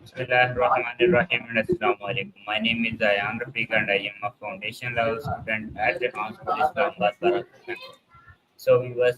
Bismillahirrahmanirrahim and Assalamu alaikum. My name is Zayan Rafiq and I am a foundation level student at the School Islamabad Bharat. So viewers,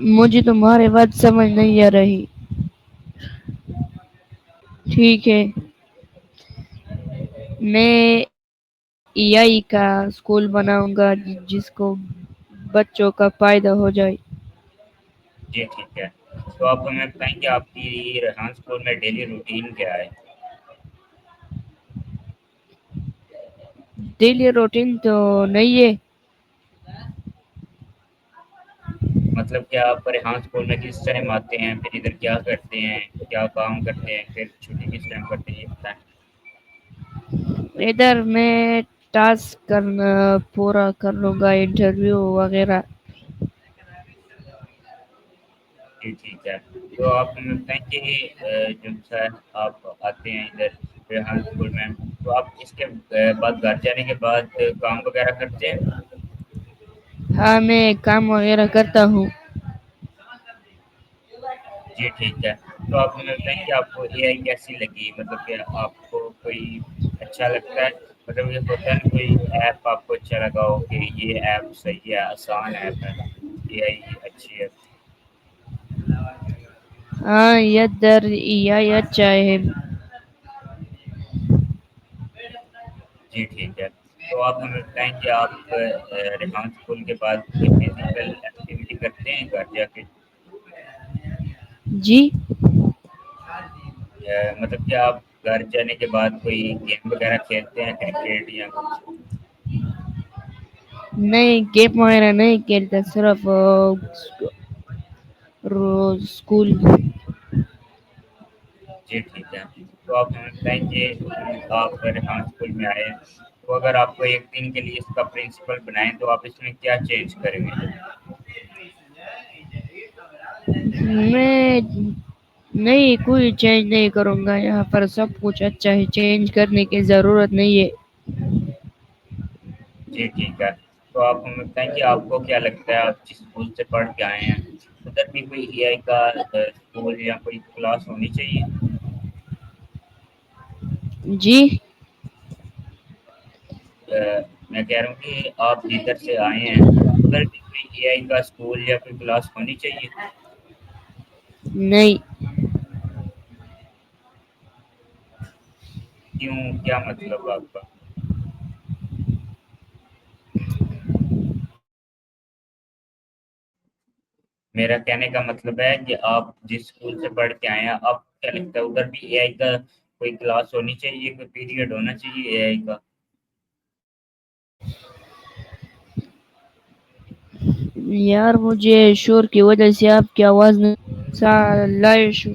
مجھے تمہاری بات سمجھ نہیں آ رہی. ٹھیک ہے. میں اے آئی کا اسکول بناؤں گا جس کو بچوں کا فائدہ ہو جائے. جی ٹھیک ہے. تو آپ ہمیں بتائیں کہ آپ کی ریحان اسکول میں ڈیلی روٹین کیا ہے؟ ڈیلی روٹین تو نہیں ہے. مطلب کہ آپ ریحان اسکول میں کس ٹائم آتے ہیں، پھر ادھر کیا کرتے ہیں، کیا کام کرتے ہیں، پھر چھٹی کس ٹائم کرتے ہیں، یہ بتائیں. ادھر میں ٹاسک کرنا پورا کر لوں گا، انٹرویو وغیرہ. جی ٹھیک ہے. تو آپ ہمیں بتائیں کہ جو سر آپ آتے ہیں ادھر ریحان اسکول میں، تو آپ اس کے بعد گھر جانے کے بعد کام وغیرہ کرتے ہیں؟ ہاں میں کام وغیرہ کرتا ہوں. جی ٹھیک ہے. تو آپ ہمیں بتائیں کہ آپ کو اے آئی کیسی لگی، مطلب کہ آپ کو کوئی اچھا لگتا ہے؟ مطلب یہ ہوتا ہے نا کوئی ایپ آپ کو اچھا لگا ہو کہ یہ ایپ صحیح ہے، آسان ایپ ہے، اے آئی اچھی ہے؟ ہاں ادھر اے آئی اچھا ہے. جی ٹھیک ہے. تو آپ ہمیں بتائیں کہ آپ ریحان اسکول کے بعد کوئی فزیکل ایکٹیویٹی کرتے ہیں گھر جا کے؟ جی. مطلب کہ آپ گھر جانے کے بعد کوئی گیم وغیرہ کھیلتے ہیں، کرکٹ یا کچھ؟ نہیں گیم وغیرہ نہیں کھیلتا، صرف روز اسکول. جی ٹھیک ہے. تو آپ ہمیں بتائیں کہ آپ ریحان اسکول میں آئے ہیں، تو اگر آپ کو ایک دن کے لیے اس کا پرنسپل بنائیں تو آپ اس میں کیا چینج کریں گے؟ میں نہیں کوئی چینج نہیں کروں گا، یہاں پر سب کچھ اچھا ہے، چینج کرنے کی ضرورت نہیں ہے. جی ٹھیک ہے. تو آپ ہمیں بتائیں کہ آپ کو کیا لگتا ہے آپ جس اسکول سے پڑھ کے آئے ہیں ادھر بھی کوئی اے آئی کا اسکول یا کوئی کلاس ہونی چاہیے؟ جی. میں کہہ رہا ہوں کہ آپ جدھر سے آئے ہیں ادھر بھی کوئی اے آئی کا اسکول یا کوئی کلاس ہونی چاہیے؟ نہیں. کیوں، کیا مطلب آپ کا؟ میرا کہنے کا مطلب ہے کہ آپ جس اسکول سے پڑھ کے آئے ہیں آپ کو کیا لگتا ہے ادھر بھی اے آئی کا کوئی کلاس ہونی چاہیے، کوئی پیریڈ ہونا چاہیے اے آئی کا؟ یار مجھے شور کی وجہ سے آپ کی آواز نہیں لائش.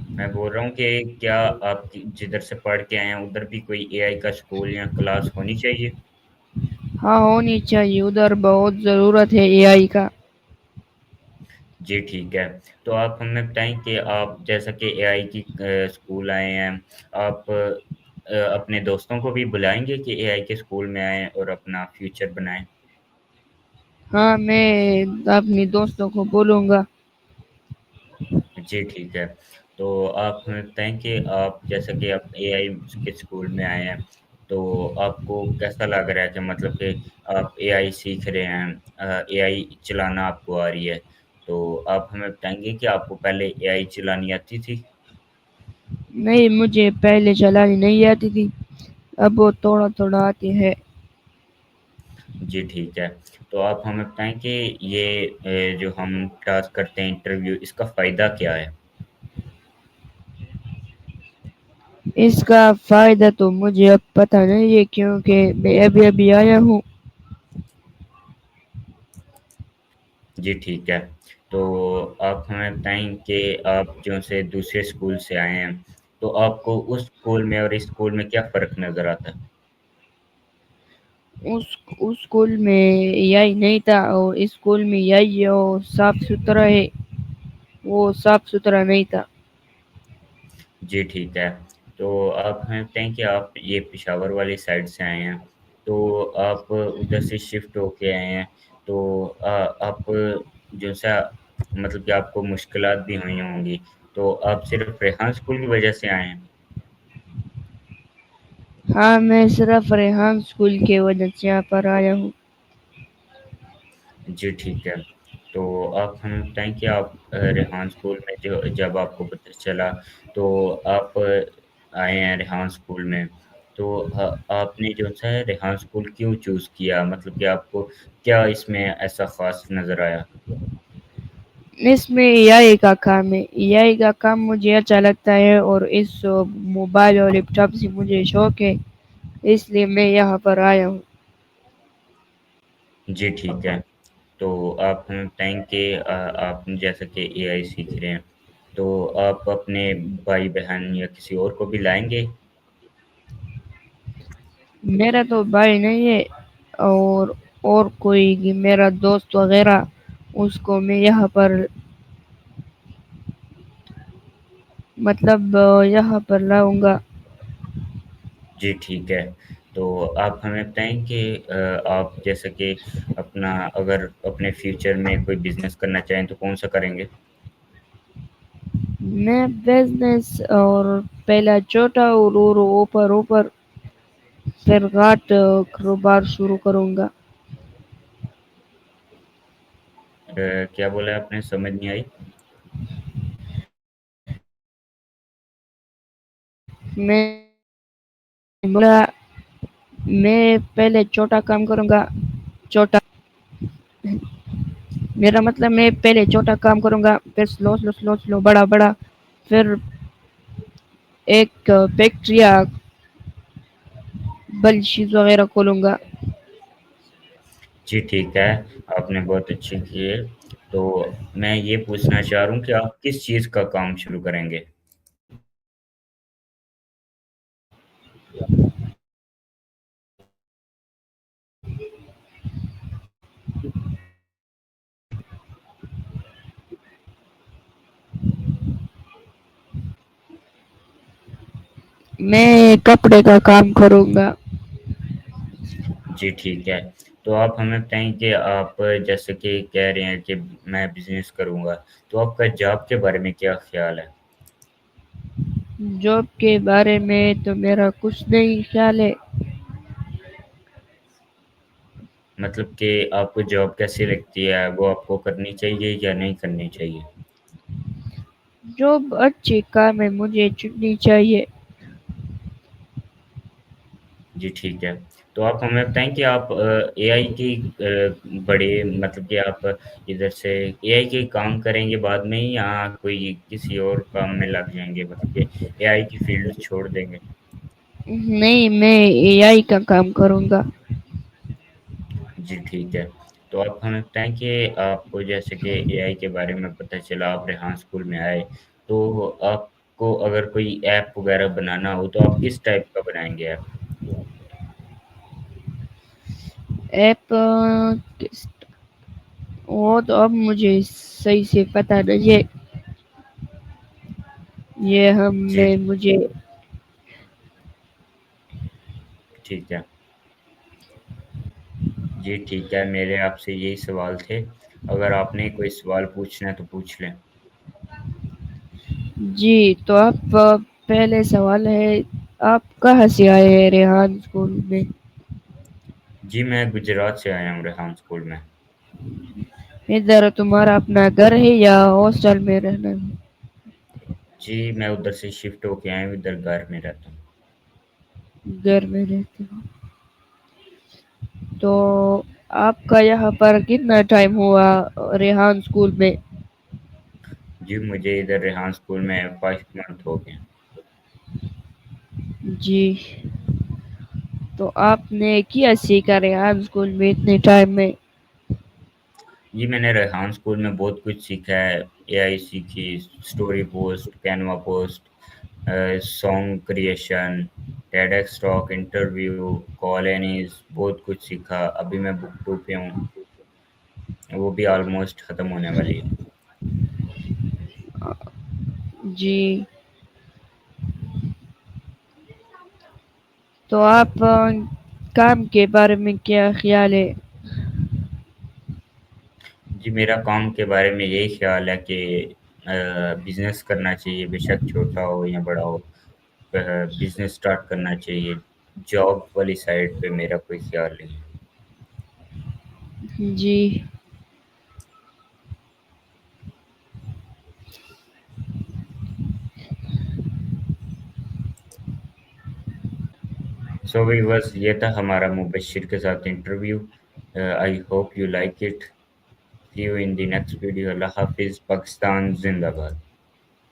میں بول رہا ہوں کہ کیا آپ جدھر سے پڑھ کے آئے ہیں ادھر بھی کوئی اے آئی کا اسکول یا کلاس ہونی چاہیے؟ ہاں ہونی چاہیے، ادھر بہت ضرورت ہے اے آئی کا. جی ٹھیک ہے. تو آپ ہمیں بتائیں کہ آپ جیسا کہ اے آئی کی اسکول آئے ہیں، آپ اپنے دوستوں کو بھی بلائیں گے کہ اے آئی کے اسکول میں آئیں اور اپنا فیوچر بنائیں؟ ہاں میں اپنی دوستوں کو بولوں گا. جی ٹھیک ہے. تو آپ ہمیں بتائیں کہ آپ جیسا کہ آپ اے آئی کے اسکول میں آئے ہیں تو آپ کو کیسا لگ رہا ہے کہ مطلب کہ آپ اے آئی سیکھ رہے ہیں، اے آئی چلانا آپ کو آ رہی ہے، تو آپ ہمیں بتائیں گے کہ آپ کو پہلے اے آئی چلانی آتی تھی؟ نہیں مجھے پہلے چلانی نہیں آتی تھی، اب وہ تھوڑا تھوڑا آتی ہے. جی ٹھیک ہے. تو آپ ہمیں بتائیں کہ یہ جو ہم ٹاسک کرتے ہیں انٹرویو، اس کا فائدہ کیا ہے؟ اس کا فائدہ تو مجھے اب پتہ نہیں ہے کیونکہ میں ابھی ابھی آیا ہوں. جی ٹھیک ہے. تو آپ ہمیں بتائیں کہ آپ جو سے دوسرے اسکول سے آئے ہیں تو آپ کو اس اسکول میں اور اس اسکول میں کیا فرق نظر آتا ہے؟ اس اسکول میں یہی نہیں تھا اور اسکول میں یہی ہے، اور صاف ستھرا ہے، وہ صاف ستھرا نہیں تھا. جی ٹھیک ہے. تو آپ ہمیں بتائیں کہ آپ یہ پشاور والی سائڈ سے آئے ہیں تو آپ ادھر سے شفٹ ہو کے آئے ہیں، تو آپ جو سا مطلب کہ آپ کو مشکلات بھی ہوئی ہوں گی، تو آپ صرف ریحان اسکول کی وجہ سے آئے ہیں؟ ہاں میں صرف ریحان اسکول کی وجہ سے یہاں پر آیا ہوں. جی ٹھیک ہے، تو آپ ہمیں بتائیں کہ آپ ریحان اسکول میں جو جب آپ کو پتہ چلا تو آپ آئے ہیں ریحان اسکول میں، تو آپ نے جو ہے ریحان اسکول کیوں چوز کیا؟ مطلب کہ آپ کو کیا اس میں ایسا خاص نظر آیا؟ اس میں اے آئی کا کام ہے، اے آئی کا کام مجھے اچھا لگتا ہے، اور اس موبائل اور لیپ ٹاپ سے مجھے شوق ہے، اس لیے میں یہاں پر آیا ہوں۔ جی ٹھیک ہے، تو آپ ہمیں بتائیں کہ آپ جیسا کہ اے آئی سیکھ رہے ہیں تو آپ اپنے بھائی بہن یا کسی اور کو بھی لائیں گے؟ میرا تو بھائی نہیں ہے، اور اور کوئی میرا دوست وغیرہ، اس کو میں یہاں پر مطلب یہاں پر لاؤں گا۔ جی ٹھیک ہے، تو آپ ہمیں بتائیں کہ آپ جیسے کہ اپنا اگر اپنے فیوچر میں کوئی بزنس کرنا چاہیں تو کون سا کریں گے؟ میں بزنس اور پہلا چھوٹا اور اوپر اوپر پھر گھاٹ کاروبار شروع کروں گا۔ کیا بولا آپ نے؟ سمجھ نہیں آئی۔ میں بولا میں پہلے چھوٹا کام کروں گا، چھوٹا، میرا مطلب میں پہلے چھوٹا کام کروں گا، پھر سلو سلو سلو سلو بڑا بڑا، پھر ایک فیکٹری یا بلشیز وغیرہ کھولوں گا۔ جی ٹھیک ہے، آپ نے بہت اچھی کی ہے، تو میں یہ پوچھنا چاہ رہا ہوں کہ آپ کس چیز کا کام شروع کریں گے؟ میں کپڑے کا کام کروں گا۔ جی ٹھیک ہے، تو آپ ہمیں بتائیں کہ آپ جیسے کہ کہہ رہے ہیں کہ میں بزنس کروں گا، تو آپ کا جاب کے بارے میں کیا خیال ہے؟ جاب کے بارے میں تو میرا کچھ نہیں خیال ہے۔ مطلب کہ آپ کو جاب کیسی لگتی ہے؟ وہ آپ کو کرنی چاہیے یا نہیں کرنی چاہیے؟ جاب اچھی کام ہے، مجھے چننی چاہیے۔ جی ٹھیک ہے، تو آپ ہمیں بتائیں کہ آپ اے آئی کی بڑے مطلب کہ آپ ادھر سے اے آئی کے کام کریں گے بعد میں ہی، یا کوئی کسی اور کام میں لگ جائیں گے، مطلب کہ اے آئی کی فیلڈ چھوڑ دیں گے؟ نہیں، میں اے آئی کا کام کروں گا۔ جی ٹھیک ہے، تو آپ ہمیں بتائیں کہ آپ کو جیسے کہ اے آئی کے بارے میں پتہ چلا، آپ ریحان اسکول میں آئے، تو آپ کو اگر کوئی ایپ وغیرہ بنانا ہو تو آپ کس ٹائپ کا بنائیں گے ایپ؟ ایپ وہ تو اب مجھے صحیح سے پتا نہیں ہے، یہ ہم جی میں مجھے ٹھیک ہے، جی ٹھیک ہے، میرے آپ سے یہی سوال تھے، اگر آپ نے کوئی سوال پوچھنا ہے تو پوچھ لیں۔ جی، تو آپ پہلے سوال ہے، آپ کہاں سے آئے ہیں ریحان اسکول میں؟ جی میں گجرات سے آیا ہوں ریحان اسکول میں۔ ادھر تمہارا اپنا گھر ہے یا ہاسٹل میں رہنا ہے؟ جی میں ادھر سے شفٹ ہو کے آیا ہوں، ادھر گھر میں رہتا ہوں۔ گھر میں رہتے ہو، تو آپ کا یہاں پر کتنا ٹائم ہوا ریحان اسکول میں؟ جی مجھے ادھر ریحان اسکول میں 5 منتھ ہو گئے۔ جی، تو آپ نے کیا سیکھا ریحان اسکول میں اتنے ٹائم میں؟ جی میں نے ریحان اسکول میں بہت کچھ سیکھا ہے، اے آئی سیکھی، story post, Canva post, song creation, TEDx talk, interview, call اینیز، بہت کچھ سیکھا۔ ابھی میں بک 2 پہ ہوں، وہ بھی آلموسٹ ختم ہونے والی ہے۔ جی، تو آپ کام کے بارے میں کیا خیال ہے؟ جی میرا کام کے بارے میں یہی خیال ہے کہ بزنس کرنا چاہیے، بے شک چھوٹا ہو یا بڑا ہو، بزنس اسٹارٹ کرنا چاہیے، جاب والی سائڈ پہ میرا کوئی خیال نہیں ہے۔ جی، سو بس یہ تھا ہمارا مبشر کے ساتھ interview. I hope you like it. See you in the next video. اللہ حافظ. پاکستان زندہ باد.